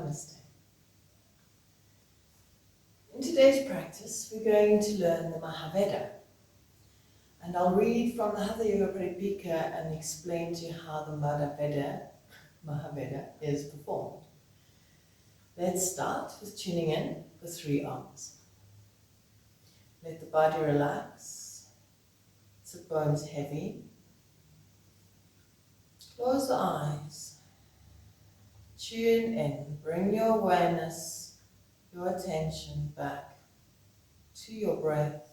Namaste. In today's practice, we're going to learn the Maha Veda. And I'll read from the Hatha Yoga Pradipika and explain to you how the Maha Veda is performed. Let's start with tuning in for 3 arms. Let the body relax, sit bones heavy. Close the eyes. Tune in, bring your awareness, your attention back to your breath.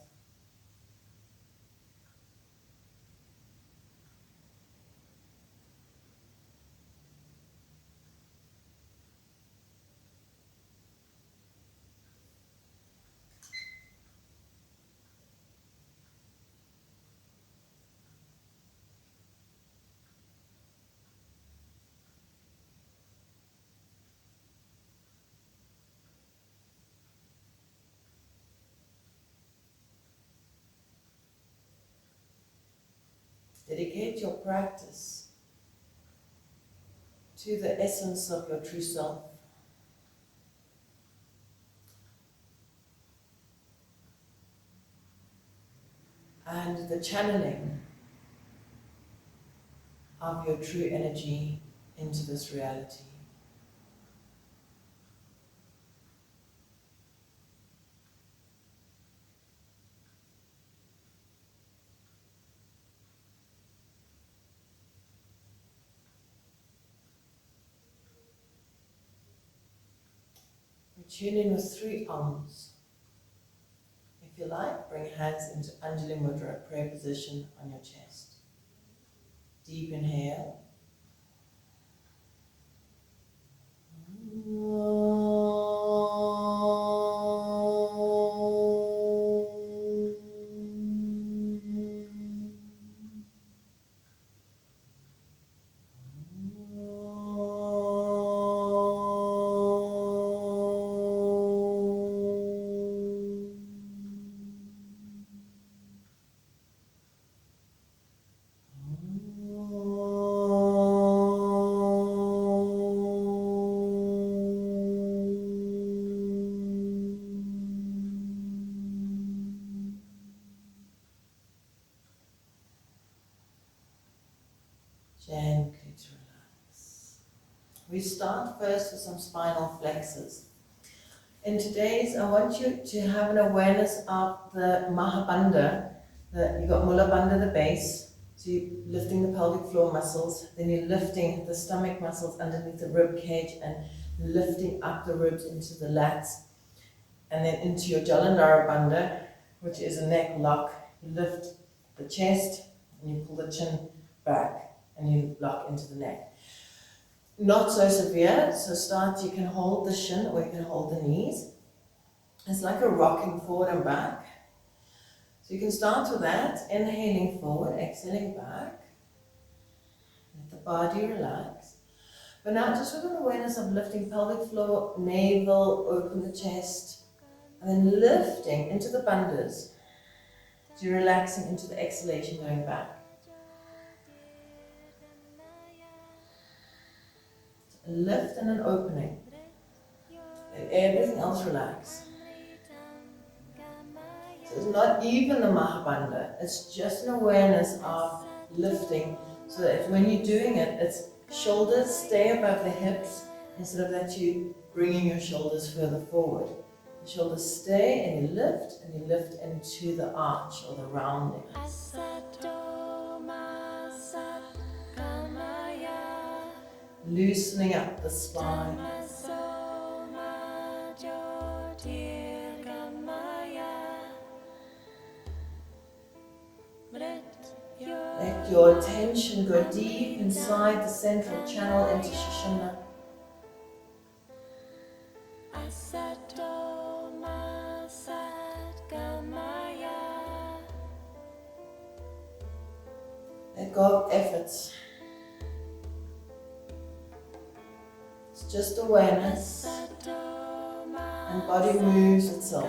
Dedicate your practice to the essence of your true self. And the channeling of your true energy into this reality. We tune in with 3 arms. If you like, bring hands into Anjali Mudra, prayer position on your chest. Deep inhale. Gently to relax. We start first with some spinal flexors. In today's, I want you to have an awareness of the Mahabandha. You've got Mula Bandha, the base, so you're lifting the pelvic floor muscles, then you're lifting the stomach muscles underneath the rib cage and lifting up the ribs into the lats, and then into your Jalandhara Bandha, which is a neck lock. You lift the chest and you pull the chin back and you lock into the neck. Not so severe, so you can hold the shin or you can hold the knees. It's like a rocking forward and back. So you can start with that, inhaling forward, exhaling back. Let the body relax. But now just with an awareness of lifting pelvic floor, navel, open the chest, and then lifting into the bandhas. So you're relaxing into the exhalation, going back. A lift and an opening. Let everything else relax. So it's not even the Mahabandha, it's just an awareness of lifting, so that when you're doing it, it's shoulders stay above the hips, instead of that you bringing your shoulders further forward. The shoulders stay and you lift into the arch or the rounding. Loosening up the spine. Let your attention go deep inside the central channel into Sushumna. Let go of efforts. It's just awareness, and body moves itself.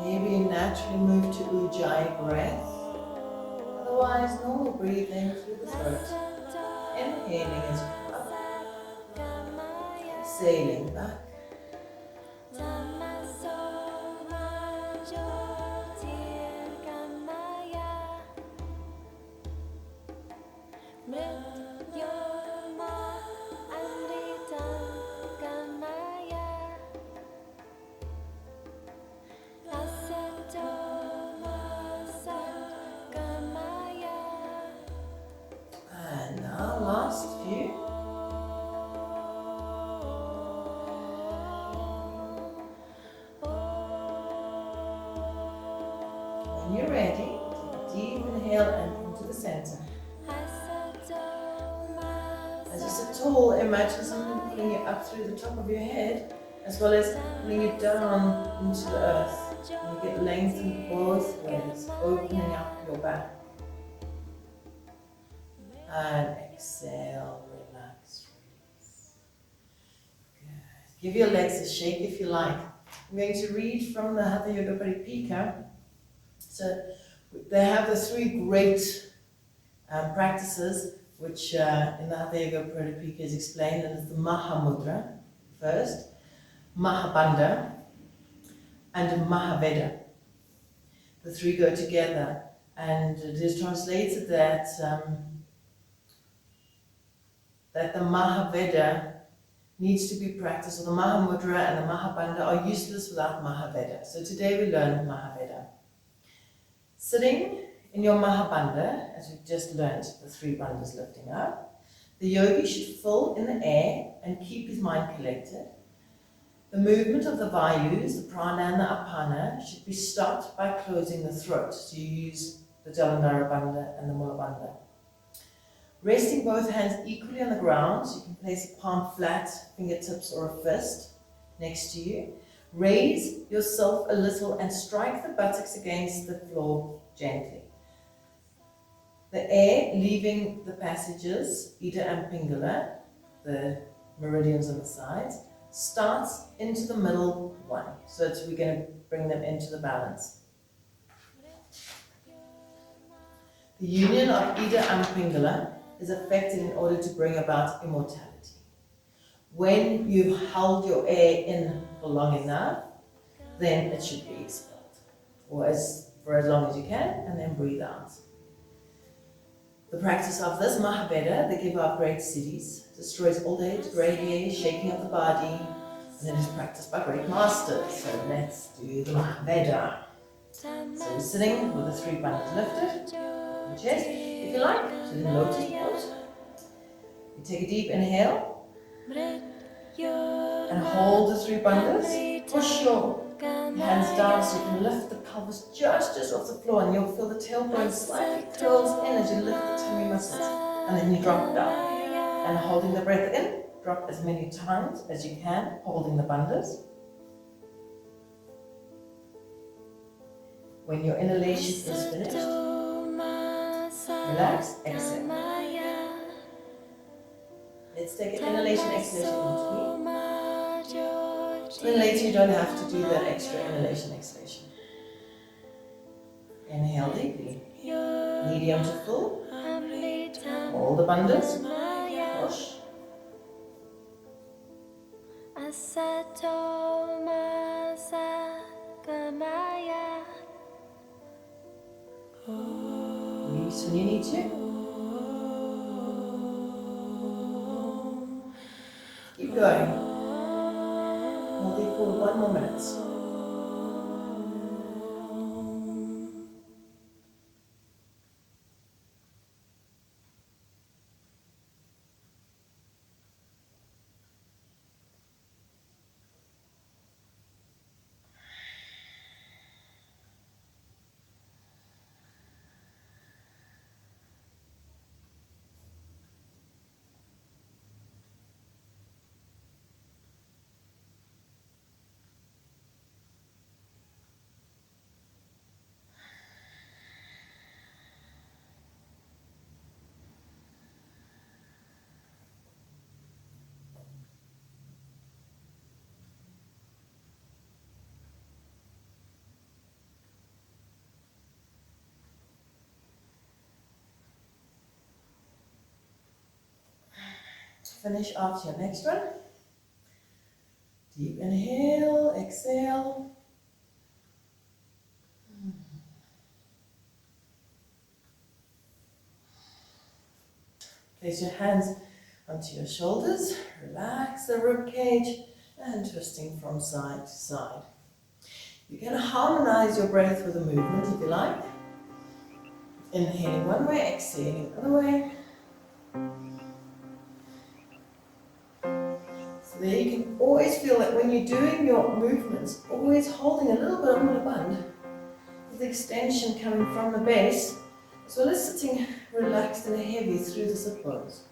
Maybe naturally move to Ujjayi breath. Otherwise, normal breathing through the throat. Inhaling as you come up. Exhaling back. And now, last few. When you're ready, take a deep inhale and into the center. As you sit tall, imagine something pulling you up through the top of your head, as well as pulling you down into the earth. And you get length in both ways, opening up your back. And exhale, relax, release. Good. Give your legs a shake if you like. I'm going to read from the Hatha Yoga Paripika. So they have the three great practices which in the Hatha Yoga Pradipika is explained, and it's the Maha Mudra first, Maha Bandha, and Maha Veda. The three go together, and it is translated that that the Maha Veda needs to be practiced, or the Maha Mudra and the Maha Bandha are useless without Maha Veda. So today we learn Maha Veda. Sitting in your Maha Bandha, as we've just learned, the three bandhas lifting up, the yogi should fill in the air and keep his mind collected. The movement of the vayus, the prana and the apana, should be stopped by closing the throat. So you use the Jalandhara Bandha and the Mula Bandha. Resting both hands equally on the ground, so you can place a palm flat, fingertips or a fist next to you. Raise yourself a little and strike the buttocks against the floor gently. The air leaving the passages, Ida and Pingala, the meridians on the sides, starts into the middle one. So we're going to bring them into the balance. The union of Ida and Pingala is effected in order to bring about immortality. When you've held your air in for long enough, then it should be expelled. Or for as long as you can, and then breathe out. The practice of this Maha Veda, the giver of great cities, destroys old age, grey hair, shaking of the body, and it is practiced by great masters. So let's do the Maha Veda. So you're sitting with the three bandhas lifted, on the chest, if you like, to the lotus pose. You take a deep inhale, and hold the three bandhas. Push your hands down so you can lift the pelvis just off the floor, and you'll feel the tailbone slightly curls in as you lift the tummy muscles, and then you drop down. And holding the breath in, drop as many times as you can, holding the bandhas. When your inhalation is finished, relax, exhale. Let's take an inhalation, exhalation in between. Then later you don't have to do that extra inhalation, exhalation. Inhale deeply. Medium to full. Hold the bandhas. Push. Release when you need to. Keep going. Hold it for 1 more minute. finish off your next one. Deep inhale, exhale. Place your hands onto your shoulders, relax the rib cage, and twisting from side to side. You can harmonize your breath with the movement if you like. Inhaling one way, exhaling the other way. So there you can always feel that when you're doing your movements, always holding a little bit on the bund, with the extension coming from the base, as well as sitting relaxed and heavy through the sit bones.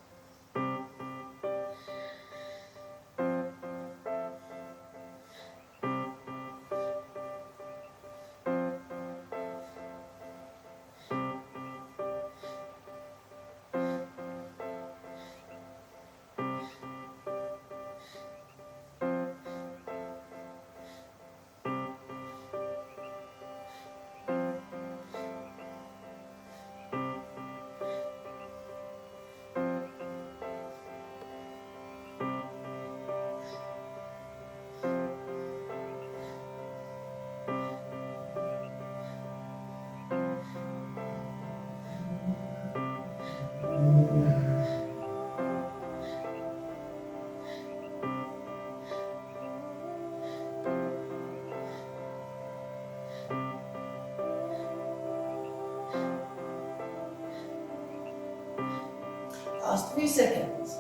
Last few seconds.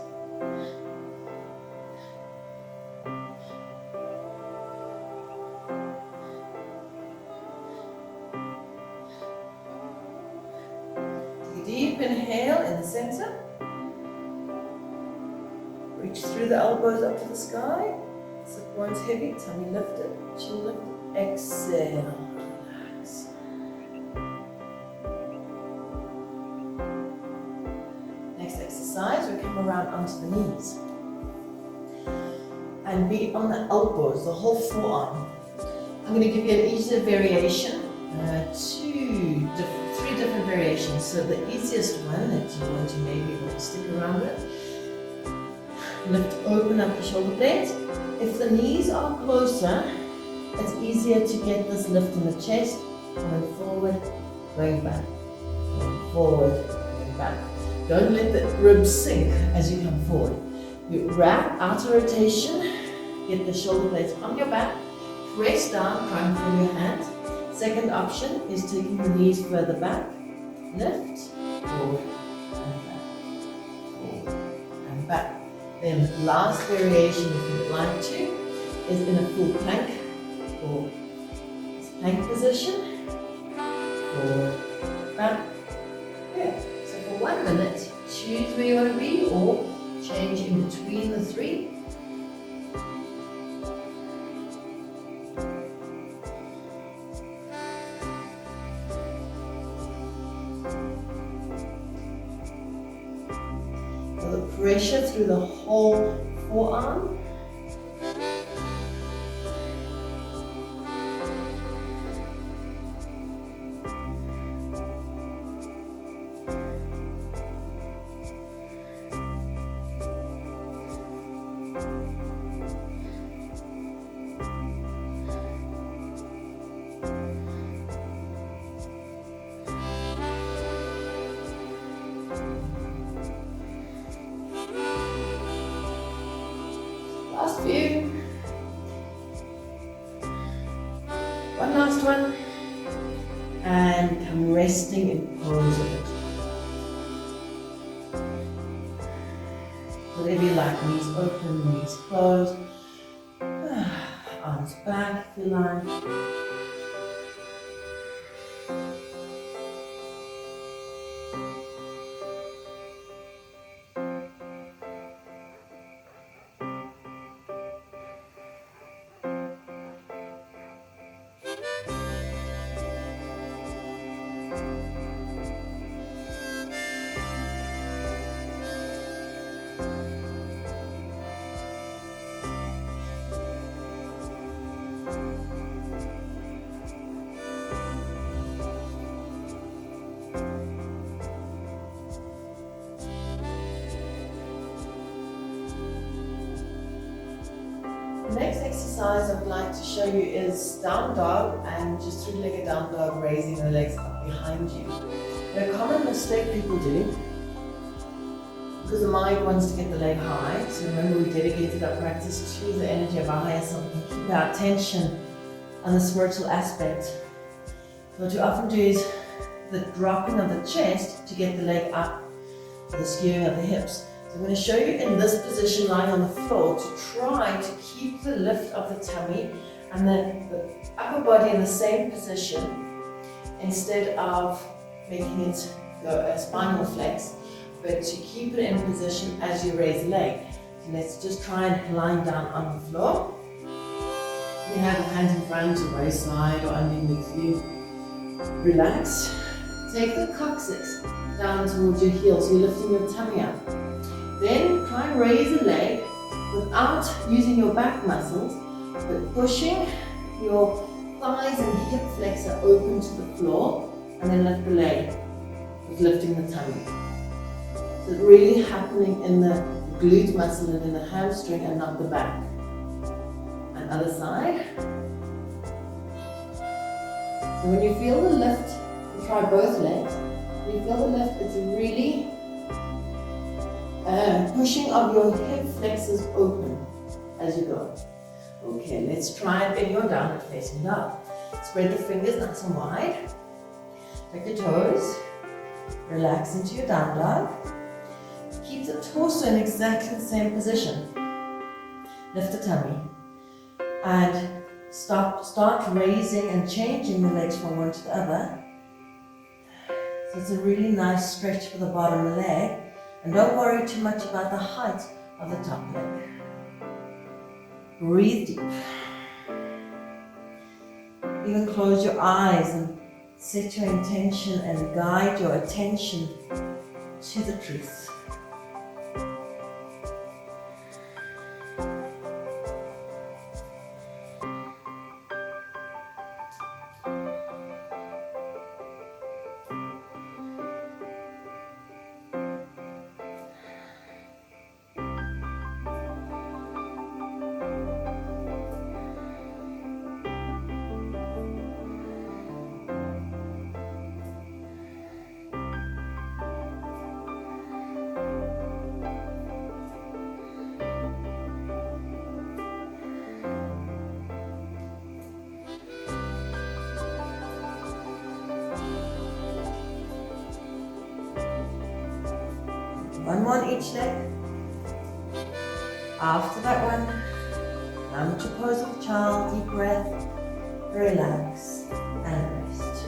Take a deep inhale in the center. Reach through the elbows up to the sky. Sit bones heavy, tummy lifted, chin lifted. Exhale. Relax. Next exercise, we come around onto the knees. And be on the elbows, the whole forearm. I'm going to give you an easier variation. Three different variations. So the easiest one that you want to maybe want to stick around with. Lift open up the shoulder blades. If the knees are closer, it's easier to get this lift in the chest. Going forward, going back. Going forward, going back. Don't let the ribs sink as you come forward. You wrap outer rotation, get the shoulder blades on your back, press down, try and feel your hands. Second option is taking the knees further back, lift, forward and back, forward and back. Then last variation, if you'd like to, is in a full plank or plank position, forward, back. Good. So for 1 minute, choose where you want to be or change in between the three. Feel the pressure through the whole forearm. Last few. One last one. And come resting in pose of it. Whatever you like, knees open, knees closed. Arms back if you like. exercise I'd like to show you is down dog, and just three-legged down dog, raising the legs up behind you. A common mistake people do, because the mind wants to get the leg high, so remember we dedicated our practice to the energy of our higher self and keep our attention on the spiritual aspect. So what you often do is the dropping of the chest to get the leg up, the skewing of the hips. So I'm going to show you in this position lying on the floor to try to keep the lift of the tummy and the upper body in the same position instead of making it go a spinal flex, but to keep it in position as you raise the leg. So let's just try and lie down on the floor. You have your hands in front, your waist side or underneath you. Relax. Take the coccyx down towards your heels, so you're lifting your tummy up. Then try and raise the leg without using your back muscles, but pushing your thighs and hip flexor open to the floor, and then lift the leg with lifting the tummy. So it's really happening in the glute muscle and in the hamstring and not the back. And other side. So when you feel the lift, you try both legs. When you feel the lift, it's really pushing of your hip flexors open as you go. Okay, let's try and bend your downward facing dog. Spread the fingers nice and wide. Tuck your toes. Relax into your down dog. Keep the torso in exactly the same position. Lift the tummy. And start raising and changing the legs from one to the other. So it's a really nice stretch for the bottom of the leg. And don't worry too much about the height of the top leg. Breathe deep. Even close your eyes and set your intention and guide your attention to the truth. One more on each leg. After that one, come to pose of child, deep breath, relax and rest.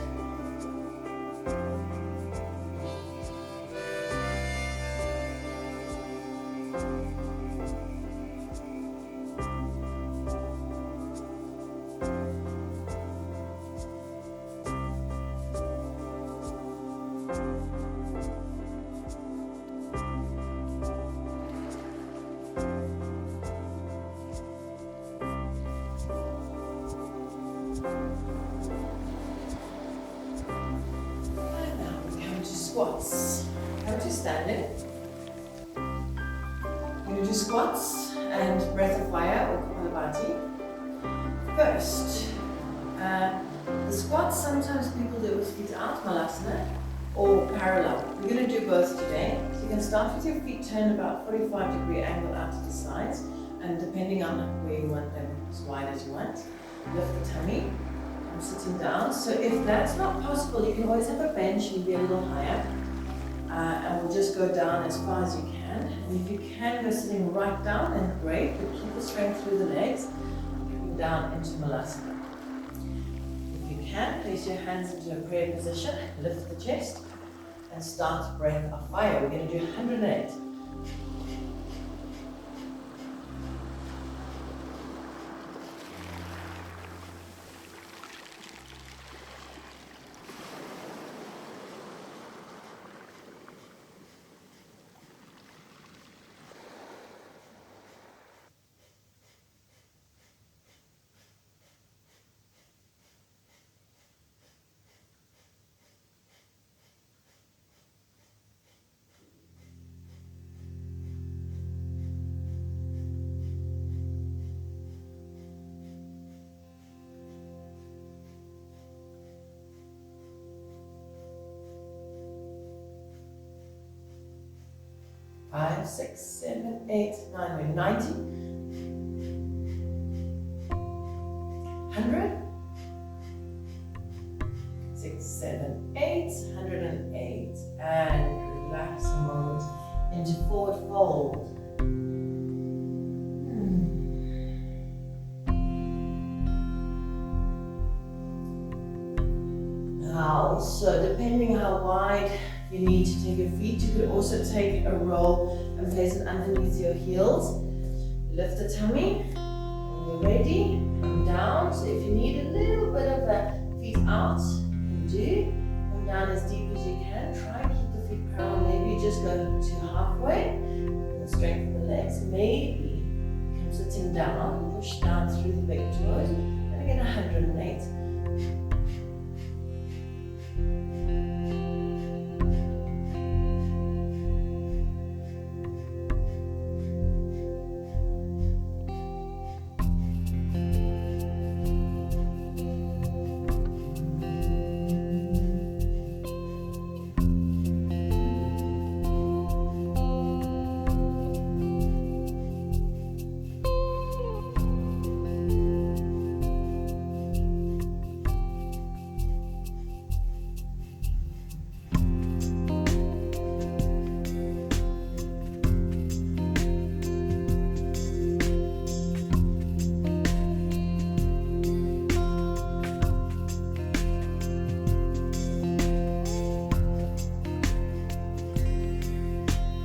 Squats. Come to standing. We're going to do squats and breath of fire or Kapalabhati. First, the squats sometimes people do with feet out, Malasana, or parallel. We're going to do both today. So you can start with your feet turned about 45-degree angle out to the sides, and depending on where you want them, as wide as you want. Lift the tummy. I'm sitting down, so if that's not possible, you can always have a bench and be a little higher. And we'll just go down as far as you can. And if you can go sitting right down, then great, but keep the strength through the legs, keeping down into Malasana. If you can, place your hands into a prayer position, lift the chest, and start breath of fire. We're going to do 108. 5, 6, 7, 8, 9, 90. 100. 6, 7, 8, 108. And relax a moment into forward fold. Now, so depending how wide you need to take your feet, you could also take a roll and place it underneath your heels. Lift the tummy. When you're ready, come down. So if you need a little bit of the feet out, you do. Come down as deep as you can. Try and keep the feet parallel. Maybe just go to halfway and strengthen the legs. Maybe come sitting down, push down through the big toes. And again, 108.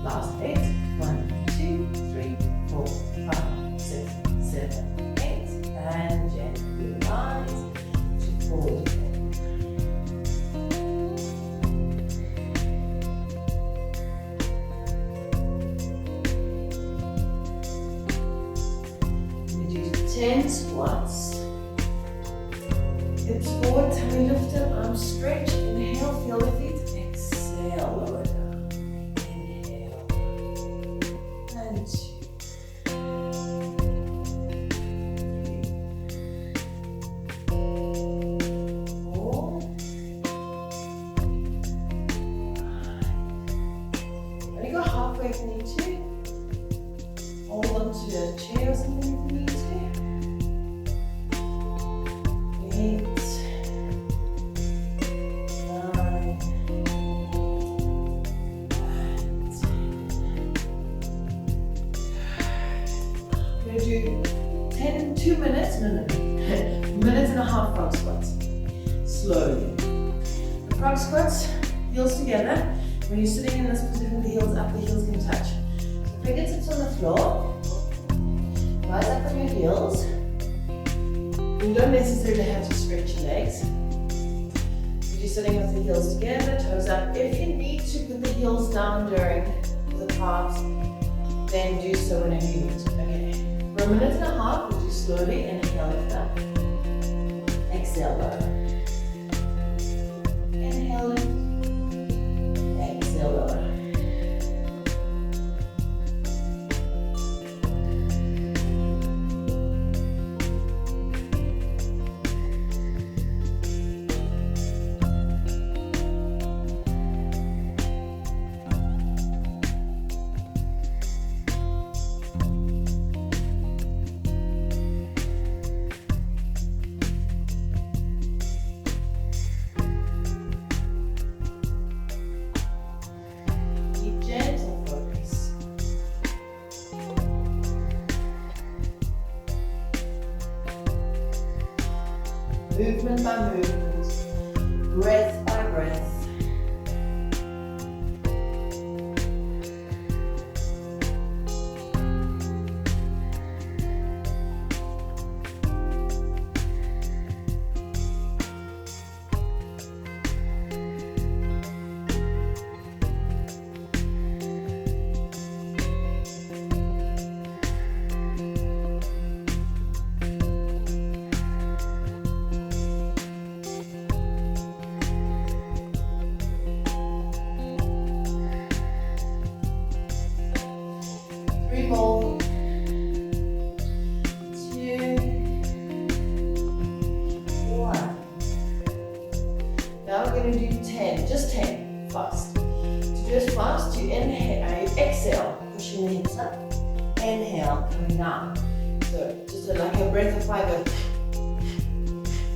Last 8. 1, 2, 3, 4, 5, 6, 7, 8. And gently rise to forward fold. We do 10 squats. Hips forward, tummy lifted, arms stretched. Inhale, feel the feet. Exhale, lower down. Halfway if you need to. Hold on to a chair or something if you need to. 8, 9, and 10. We're going to do 2 minutes, minute and a half frog squats. Slowly. The frog squats, heels together. When you're sitting in this position, the heels up, the heels can touch. So fingertips on the floor. Rise up on your heels. You don't necessarily have to stretch your legs. You're just sitting with the heels together, toes up. If you need to put the heels down during the calves, then do so whenever you need to. Okay. For a minute and a half, we'll do slowly. Inhale, lift up. Exhale, lower. Inhale, lift. Exhale, lower. Movement by movement, breath by breath. Hold. 2. Now we're going to do 10, just 10, fast. To do it fast, you inhale, you exhale, pushing the hips up. Inhale, coming down. So just like a breath of fire.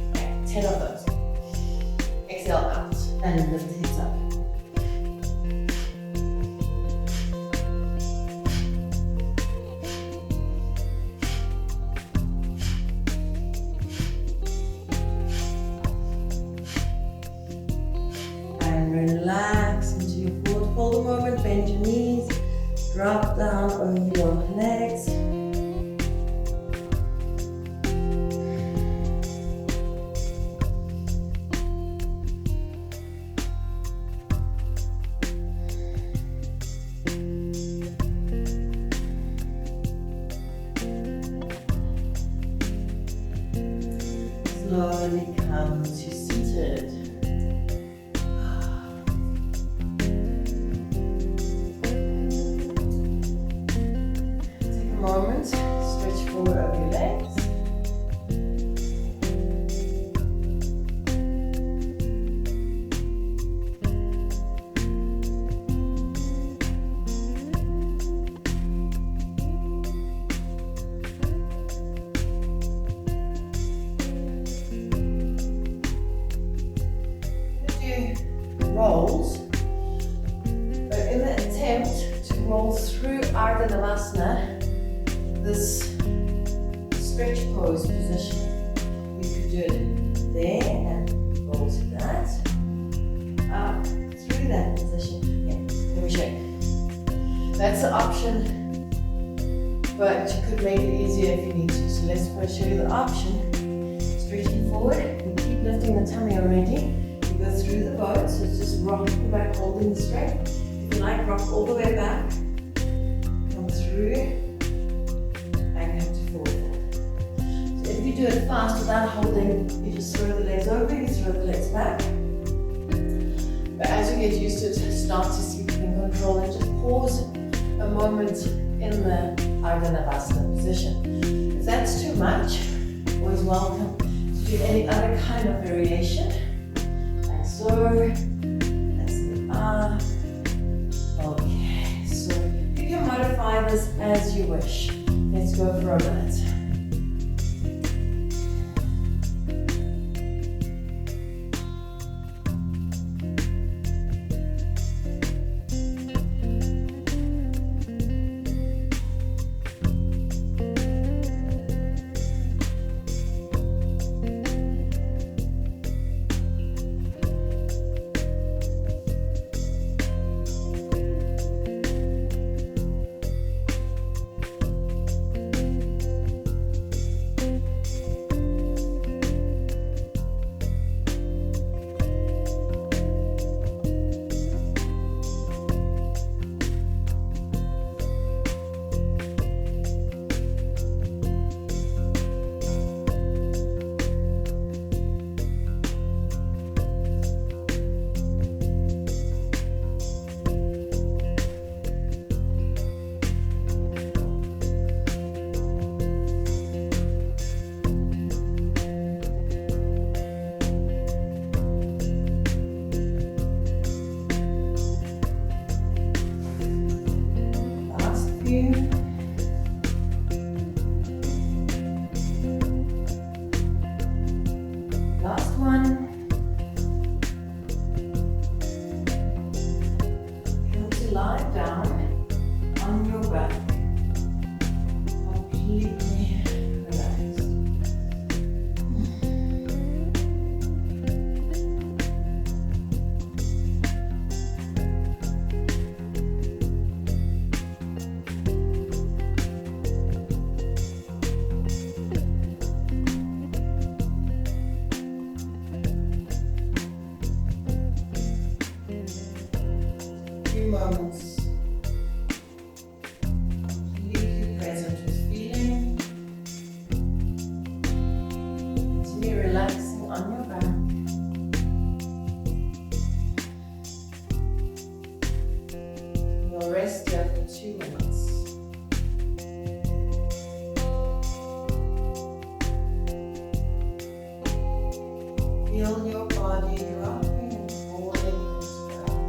Okay, 10 of those. Exhale out and lift the hips up. Relax into your forward fold a moment, bend your knees, drop down over your legs. Slowly come to seated. Moment, stretch forward over your legs. Do rolls, but in the attempt to roll through Ardha Navasana, this stretch pose position. You could do it there and roll to that, up through that position. Yeah, let me show you. That's the option, but you could make it easier if you need to. So let's first show you the option. Stretching forward, we keep lifting the tummy already. You go through the boat, so it's just rocking back, holding the strength. If you like, rock all the way back, come through. If you do it fast without holding, you just throw the legs over, you throw the legs back. But as you get used to it, start to see you can control and just pause a moment in the Ardha Navasana position. If that's too much, always welcome to do any other kind of variation. Like so, that's the up. Okay, so you can modify this as you wish. Let's go for a minute. Last one. Feel to lie down on your back, completely relaxed. Moments, completely present with feeling. Continue relaxing on your back. You'll rest here for 2 minutes. Feel your body dropping and falling into earth.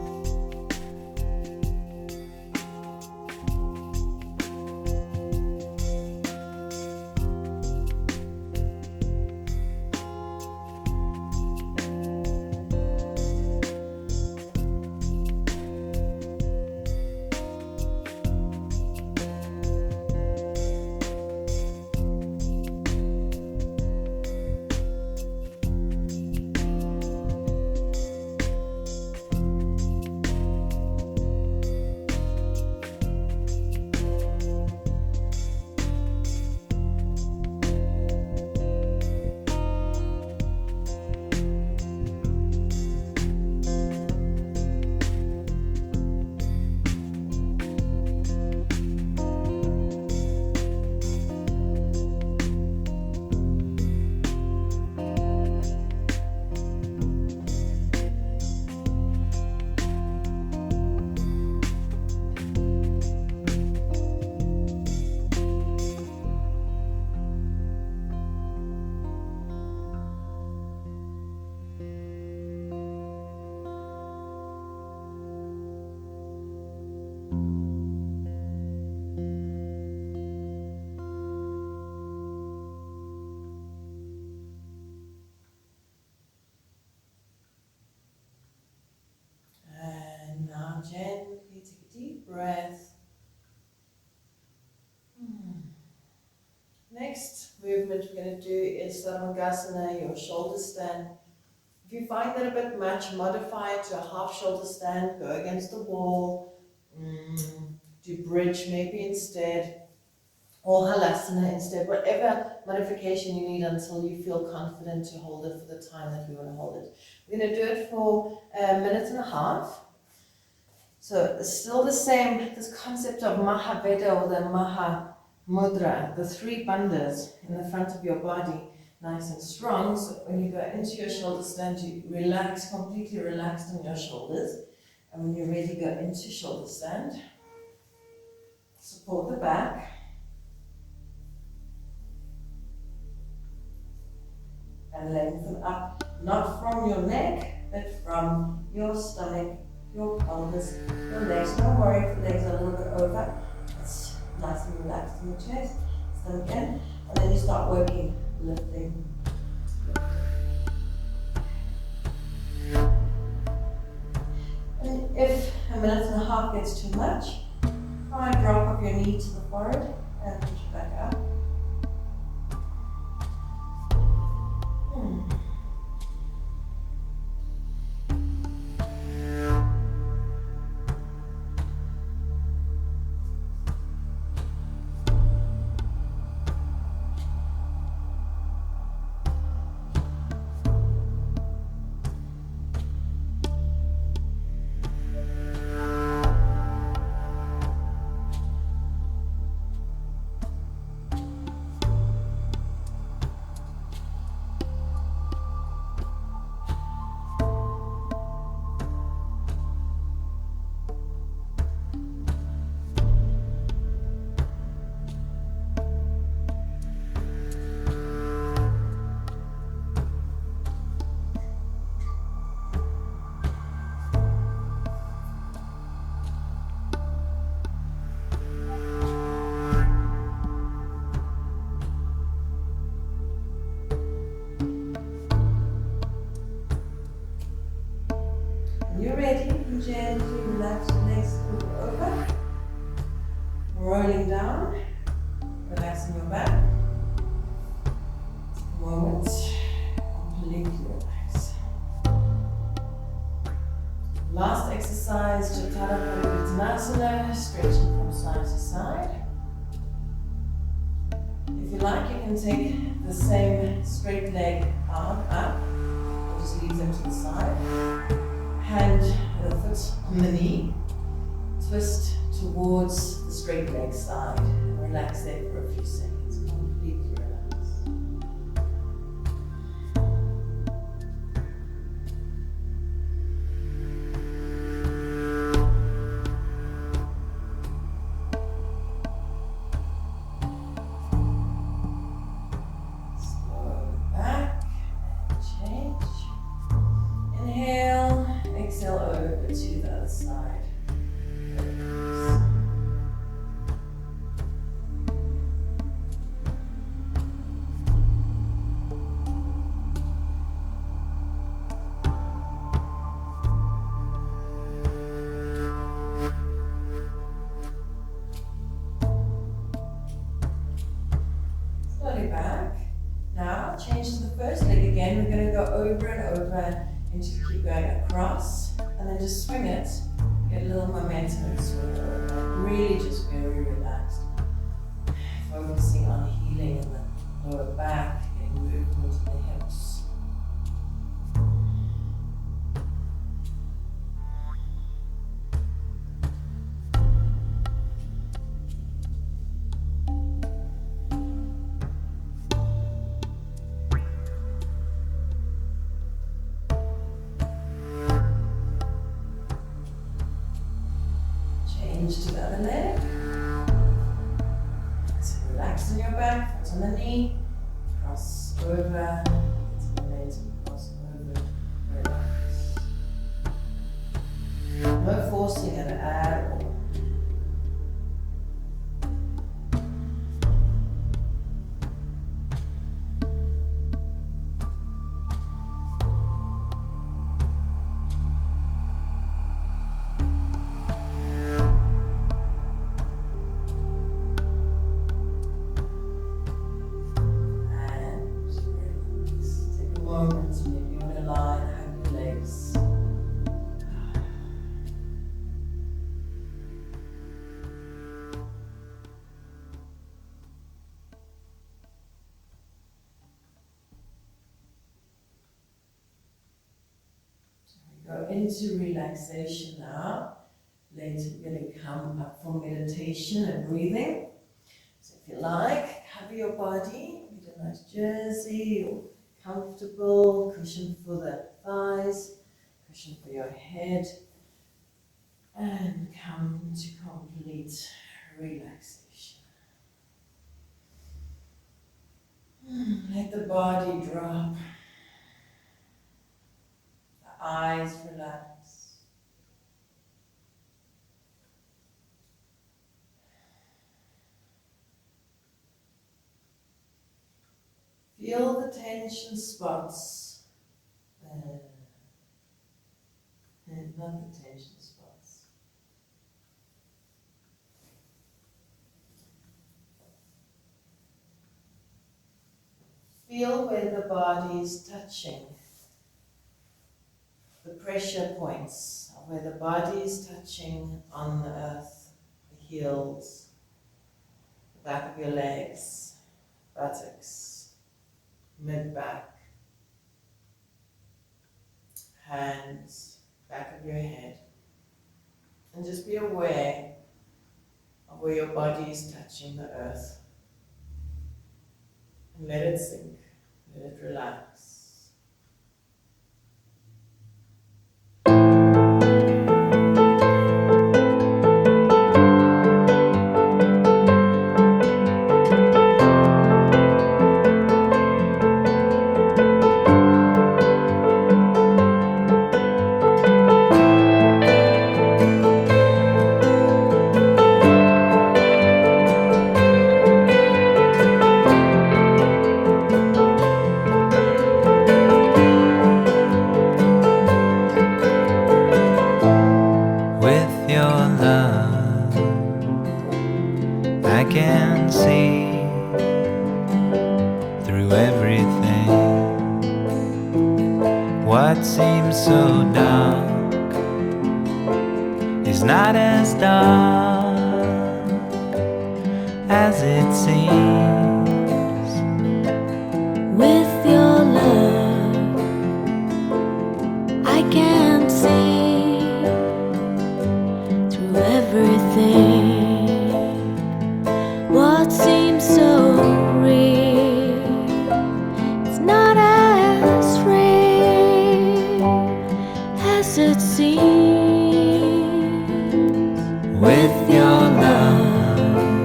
movement we're going to do is Sarvangasana, your shoulder stand. If you find that a bit much, modify it to a half shoulder stand, go against the wall, do bridge maybe instead, or halasana instead, whatever modification you need until you feel confident to hold it for the time that we want to hold it. We're going to do it for a minute and a half. So it's still the same, this concept of Maha Veda or the Maha Mudra, the three bandhas in the front of your body, nice and strong. So when you go into your shoulder stand, you relax, completely relaxed in your shoulders. And when you're ready, go into shoulder stand. Support the back. And lengthen up, not from your neck, but from your stomach, your pelvis, your legs. Don't worry if the legs are a little bit over. It's nice and relaxed in the chest. Stomach in. And then you start working, lifting. And if a minute and a half gets too much, try and drop off your knee to the forehead and push it back up. You're ready, gently relax your legs over, rolling down, relaxing your back. A moment, completely relax. Last exercise, Chaturanga Uttanasana, stretching from side to side. If you like, you can take the same straight leg arm up, or just leave them to the side. Hand the foot on the knee, twist towards the straight leg side, and relax there for a few seconds, completely relax. Slow back and change. Inhale. Exhale over to the other side. Slowly back. Now change to the first leg again. We're going to go over and over. And just keep going across, and then just swing it, get a little momentum and swing it over. Really just very relaxed. Focusing on healing in the lower back, getting movement in the hips. To the other leg. So relax in your back, foot on the knee, cross over, momentum, cross over, relax. No forcing it at all. go into relaxation now. Later we're going to come up for meditation and breathing. So if you like, cover your body, get a nice jersey or comfortable, cushion for the thighs, cushion for your head, and come to complete relaxation. Let the body drop, the eyes relax. Feel the tension spots there, and not the tension spots. Feel where the body is touching, the pressure points, where the body is touching on the earth, the heels, the back of your legs, buttocks, mid-back, hands, back of your head. And just be aware of where your body is touching the earth. And let it sink, let it relax. What seems so dark is not as dark as it seems. With your love, I can see through everything. What seems so real, it's not as real as it seems. With your love,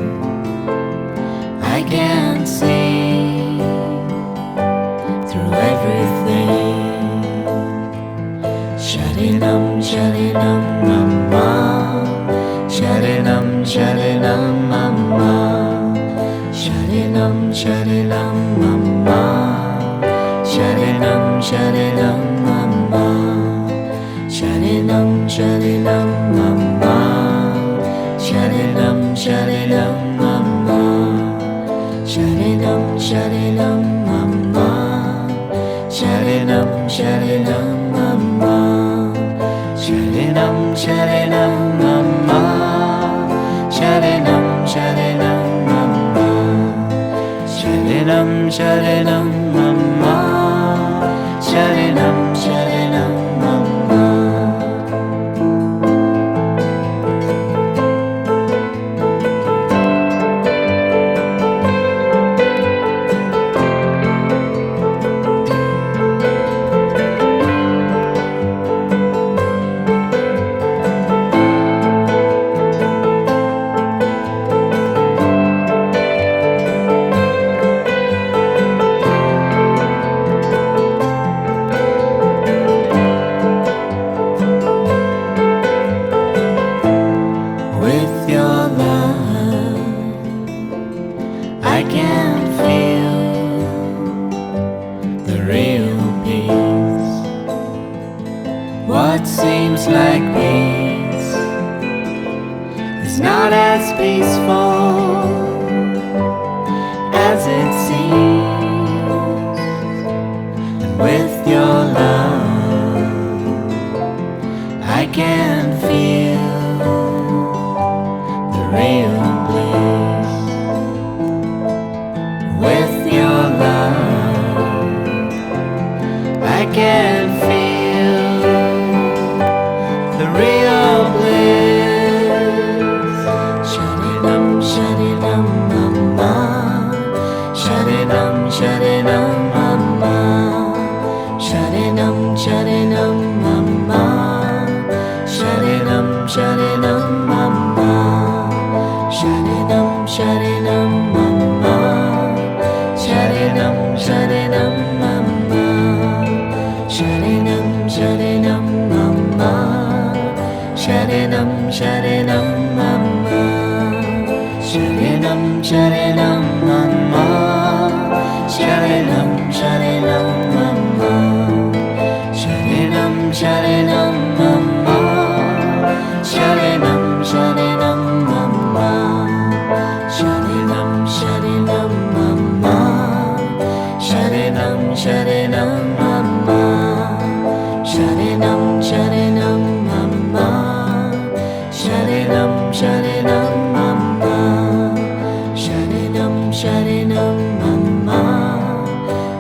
I can see through everything. Sharinam, sharinam, mama. Sharinam, sharinam, mama. Sharinam, sharinam, mama. Sharinam, sharinam, mama. Sharinam, sharinam, mama. Sharinam, sharinam, mama. Sharinam, sharinam, mama. Sharinam, sharinam, mama. Sharinam, sharinam, mama. Sharinam, sharinam, mama. Sharinam, sharinam, mama. Sharinam, sharinam, mama. With your love, I can feel the real peace. What seems like peace is not as peaceful as it seems. And with your love, I can feel the real bliss. With your love, I can feel Sharanam Sharanam Mama Sharanam Sharanam Mama Sharanam Sharanam Mama Sharanam Sharanam Mama Sharanam Sharanam Mama Sharanam Sharanam Mama Sharanam Sharanam Mama Sharanam Sharanam Mama Sharanam Sharanam Mama Sharanam Sharanam Mama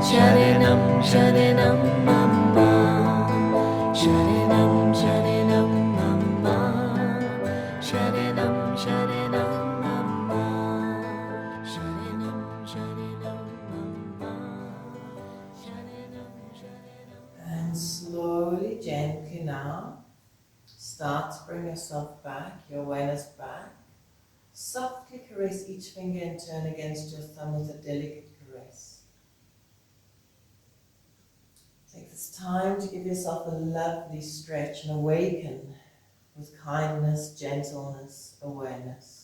Sharanam Sharanam Mama Sharanam Sharanam Mama Sharanam Sharanam Mama Sharanam Sharanam Mama Sharanam Sharanam. And slowly, gently now, start to bring yourself back, your awareness back. Softly caress each finger and turn against your thumb with a delicate caress. Take this time to give yourself a lovely stretch and awaken with kindness, gentleness, awareness.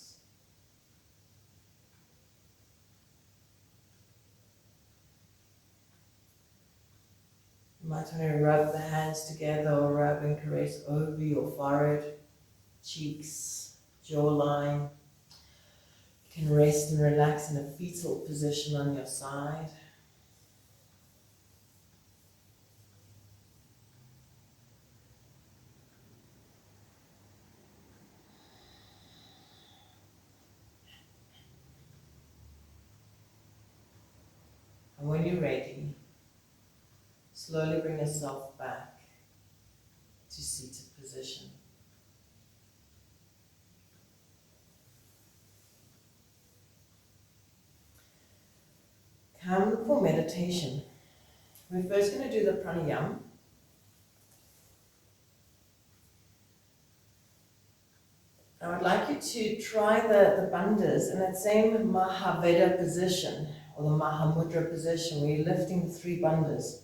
You might want to rub the hands together or rub and caress over your forehead, cheeks, jawline. You can rest and relax in a fetal position on your side. And when you're ready, slowly bring yourself back to seated position. Come for meditation. We're first going to do the pranayama. I would like you to try the bandhas in that same Maha Veda position or the Maha Mudra position where you're lifting the three bandhas,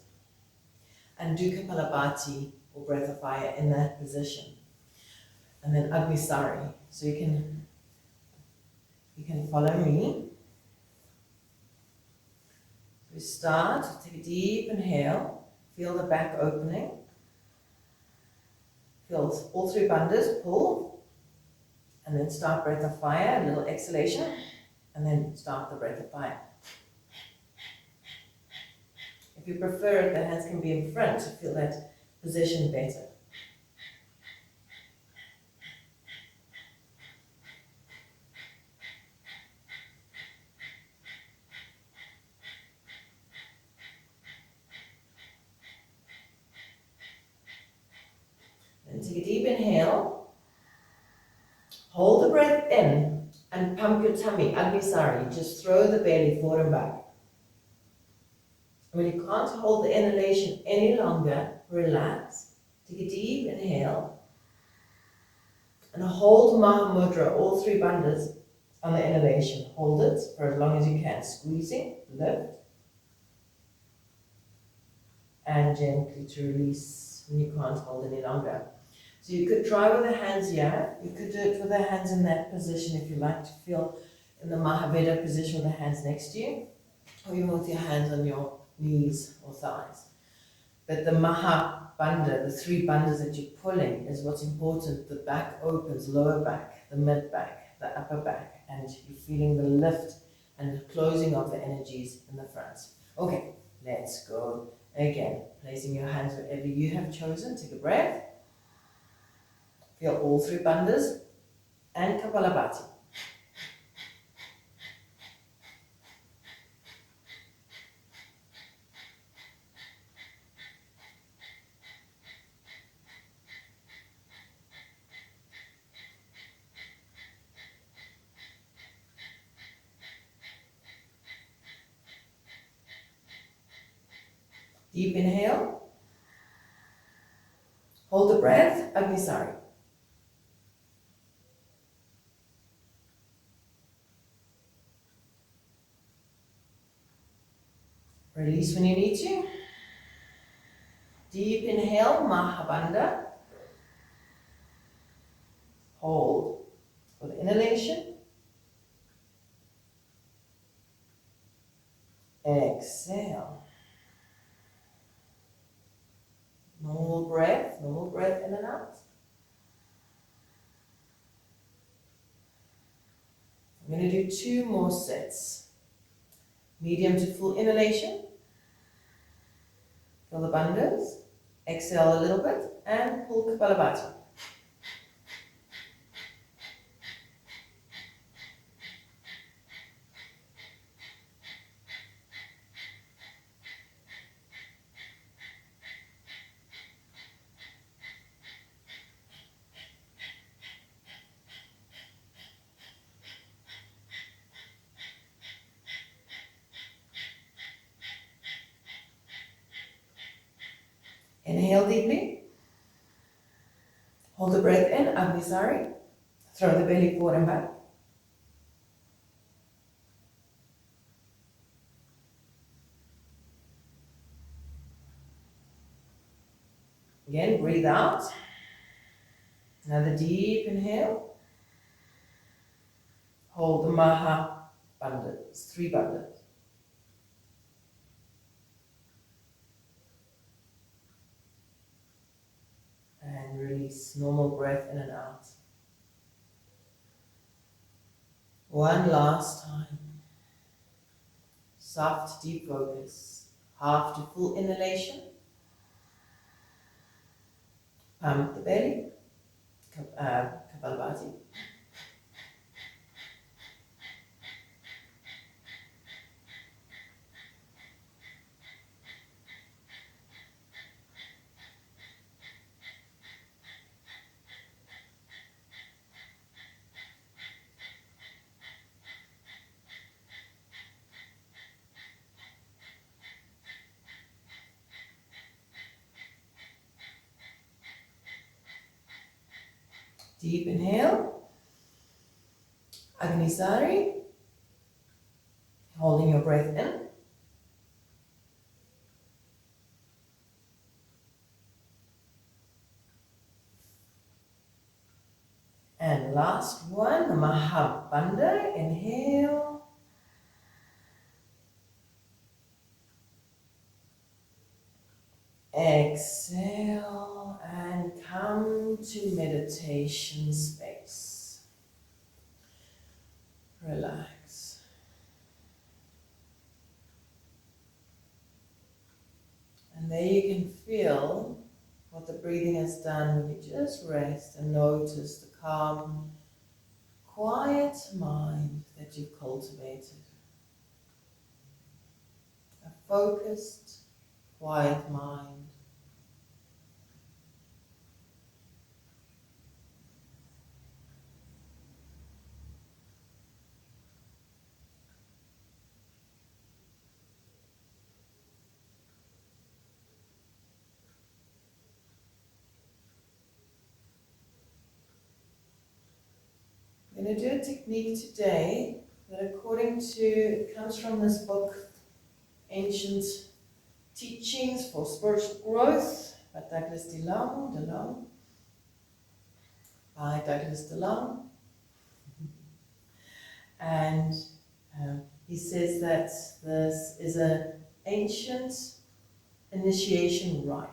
and do Kapalabhati or breath of fire in that position. And then Agnisari. So you can follow me. We start, take a deep inhale, feel the back opening. Feel all three bandhas, pull, and then start breath of fire, a little exhalation, and then start the breath of fire. If you prefer it, the hands can be in front to feel that position better. And take a deep inhale, hold the breath in, and pump your tummy, Agnisari. Just throw the belly forward and back. When you can't hold the inhalation any longer, relax. Take a deep inhale and hold Maha Mudra, all three bandhas on the inhalation. Hold it for as long as you can. Squeezing, lift, and gently to release when you can't hold any longer. So you could try with the hands here. You could do it with the hands in that position if you like to feel in the Maha Veda position with the hands next to you, or even with your hands on your knees or thighs. But the Maha Bandha, the three bandhas that you're pulling, is what's important. The back opens, lower back, the mid back, the upper back, and you're feeling the lift and the closing of the energies in the front. Okay, let's go again. Placing your hands wherever you have chosen. Take a breath. Feel all three bandhas and Kapalabhati. Deep inhale. Hold the breath, Agnisari. Release when you need to. Deep inhale, Mahabandha. Hold for the inhalation. Exhale. Normal breath in and out. I'm going to do 2 more sets. Medium to full inhalation. Feel the bandhas. Exhale a little bit and pull Kapalabhati. Inhale deeply. Hold the breath in, Agnisari. Throw the belly forward and back. Again, breathe out. Another deep inhale. Hold the Maha bandhas, 3 bandhas. And release, normal breath in and out. One last time. Soft, deep focus. Half to full inhalation. Pump the belly. Kapalabhati. Deep inhale. Agnisari. Holding your breath in. And last one, the Mahabandha. Inhale. Exhale and come to meditation space. Relax. And there you can feel what the breathing has done when you just rest and notice the calm, quiet mind that you've cultivated. A focused, quiet mind. I'm going to do a technique today that it comes from this book, Ancient Teachings for Spiritual Growth by Douglas DeLong, by Douglas DeLong. And he says that this is an ancient initiation rite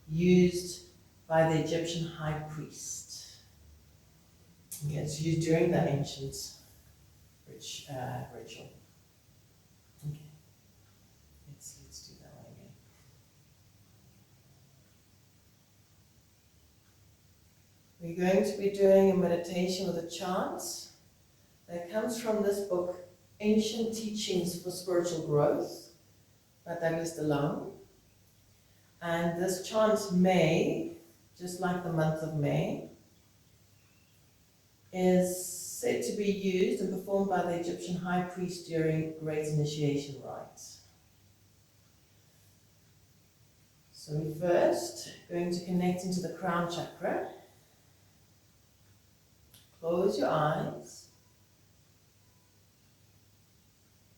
used by the Egyptian high priest. It's used during the ancient ritual. Okay, let's do that one again. We're going to be doing a meditation with a chant that comes from this book, Ancient Teachings for Spiritual Growth by Douglas DeLong. And this chant May, just like the month of May, is said to be used and performed by the Egyptian high priest during great initiation rites. So we're first going to connect into the crown chakra. Close your eyes.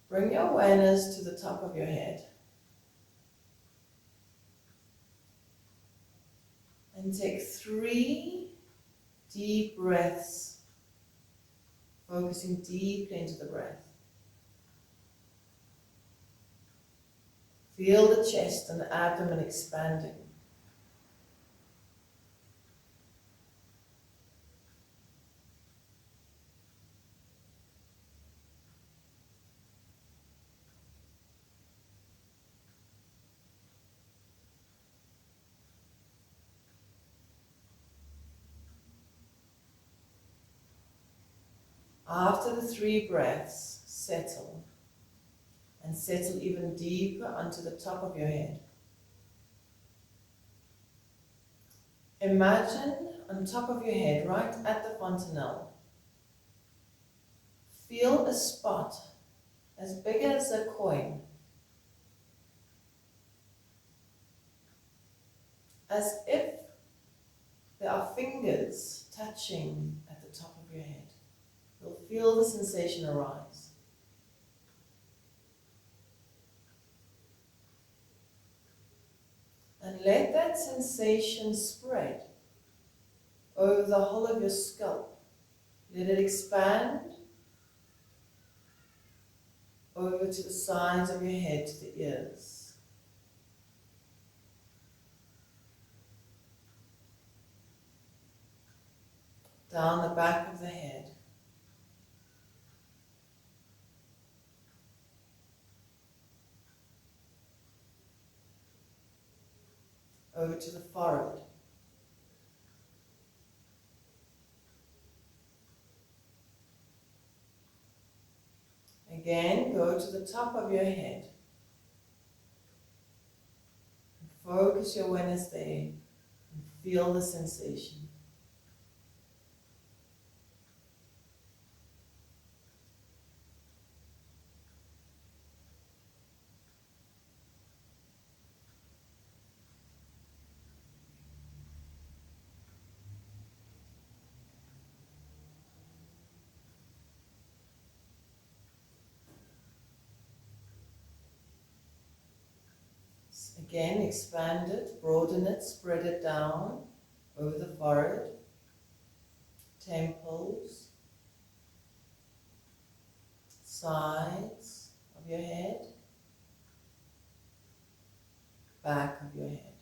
Bring your awareness to the top of your head. And take 3 Deep breaths, focusing deeply into the breath. Feel the chest and the abdomen expanding. After the 3 breaths, settle. And settle even deeper onto the top of your head. Imagine on top of your head, right at the fontanelle, feel a spot as big as a coin, as if there are fingers touching at the top of your head. You'll feel the sensation arise. And let that sensation spread over the whole of your scalp. Let it expand over to the sides of your head, to the ears. Down the back of the head. Over to the forehead. Again, go to the top of your head. And focus your awareness there and feel the sensation. Again, expand it, broaden it, spread it down over the forehead, temples, sides of your head, back of your head.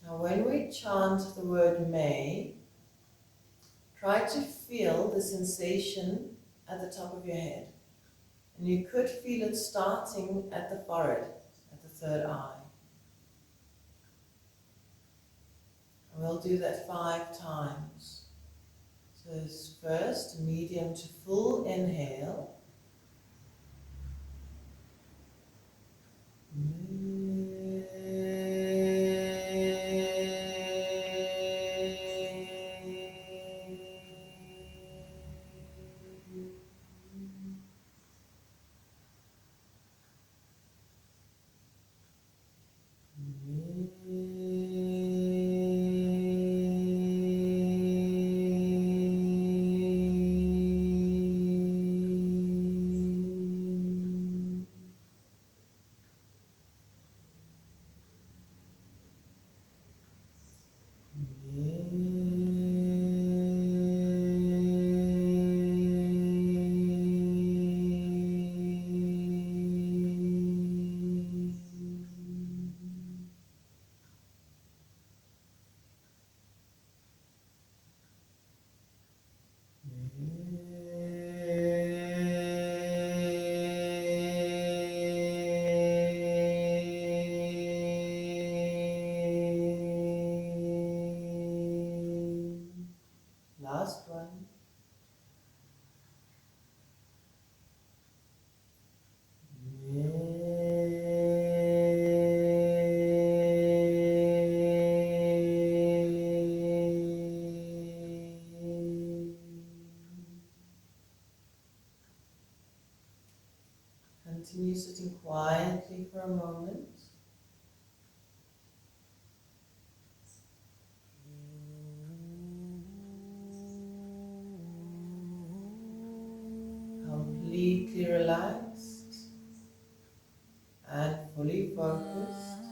Now when we chant the word may, try to feel the sensation at the top of your head. And you could feel it starting at the forehead, at the third eye. And we'll do that 5 times. So first, medium to full inhale. Last one. Continue sitting quietly for a moment. Completely relaxed and fully focused.